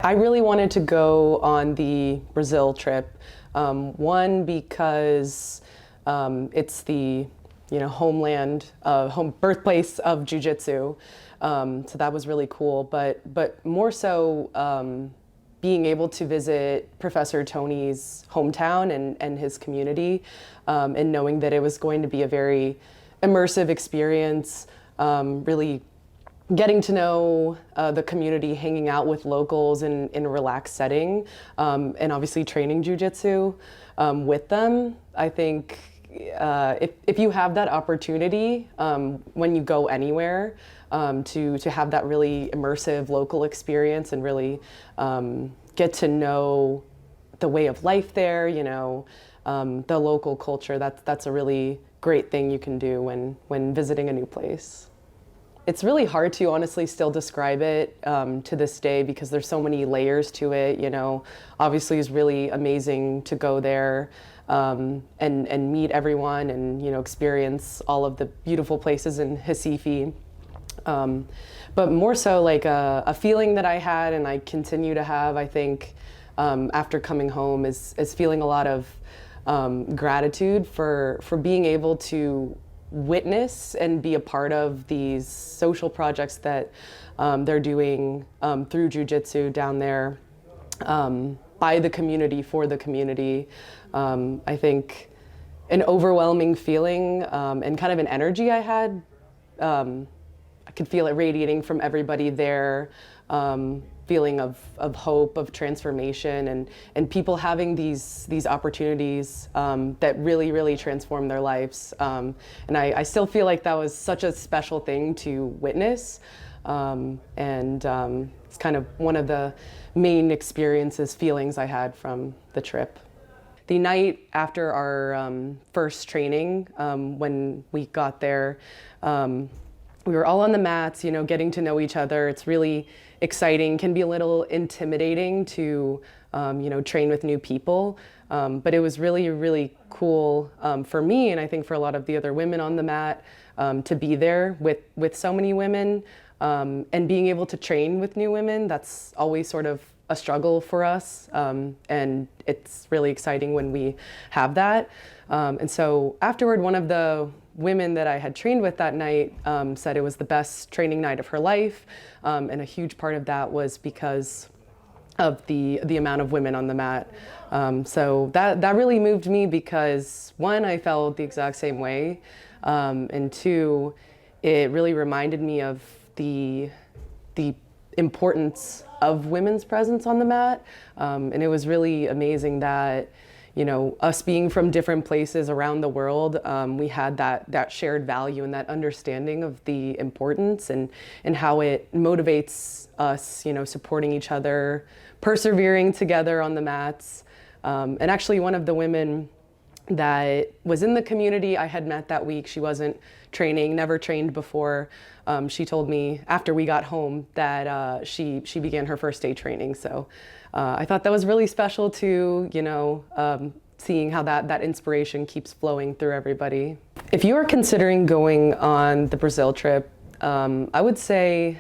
I really wanted to go on the Brazil trip. One, because it's the homeland, birthplace of Jiu-Jitsu. So that was really cool. But more so, being able to visit Professor Tony's hometown and his community, and knowing that it was going to be a very immersive experience, really getting to know the community, hanging out with locals in a relaxed setting, and obviously training jiu-jitsu with them. I think if you have that opportunity when you go anywhere, to have that really immersive local experience and really get to know the way of life there, the local culture, that's a really great thing you can do when visiting a new place. It's really hard to honestly still describe it to this day because there's so many layers to it. Obviously it's really amazing to go there and meet everyone and experience all of the beautiful places in Recife. But more so like a feeling that I had and I continue to have, I think, after coming home is feeling a lot of gratitude for being able to witness and be a part of these social projects that they're doing through jiu-jitsu down there, by the community, for the community. I think an overwhelming feeling and kind of an energy I had, I could feel it radiating from everybody there, feeling of hope, of transformation, and people having these opportunities that really transform their lives. And I still feel like that was such a special thing to witness. It's kind of one of the main experiences, feelings I had from the trip. The night after our first training, when we got there, we were all on the mats, getting to know each other. It's really exciting, can be a little intimidating to, train with new people. But it was really cool for me, and I think for a lot of the other women on the mat, to be there with so many women, and being able to train with new women. That's always sort of a struggle for us, and it's really exciting when we have that. And so afterward, one of the women that I had trained with that night said it was the best training night of her life, and a huge part of that was because of the amount of women on the mat. So that really moved me because, one, I felt the exact same way, and two, it really reminded me of the importance of women's presence on the mat. And it was really amazing that us being from different places around the world, we had that shared value and that understanding of the importance and how it motivates us, supporting each other, persevering together on the mats. And actually one of the women that was in the community I had met that week, she wasn't training, never trained before. She told me after we got home that she began her first day training. So I thought that was really special too, seeing how that inspiration keeps flowing through everybody. If you are considering going on the Brazil trip, I would say,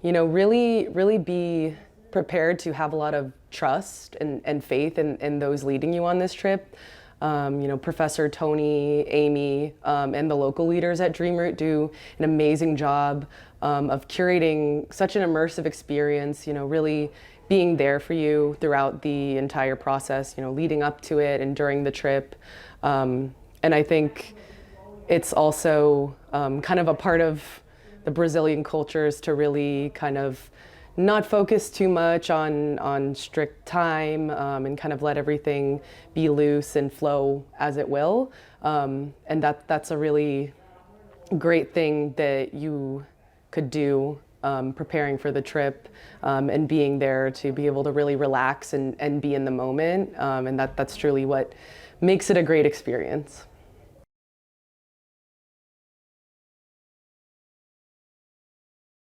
really be prepared to have a lot of trust and faith in those leading you on this trip. Professor Tony, Amy, and the local leaders at Dreamroot do an amazing job of curating such an immersive experience, really being there for you throughout the entire process, leading up to it and during the trip. And I think it's also kind of a part of the Brazilian cultures to really kind of not focus too much on strict time, and kind of let everything be loose and flow as it will. And that's a really great thing that you could do preparing for the trip, and being there to be able to really relax and be in the moment. And that's truly what makes it a great experience.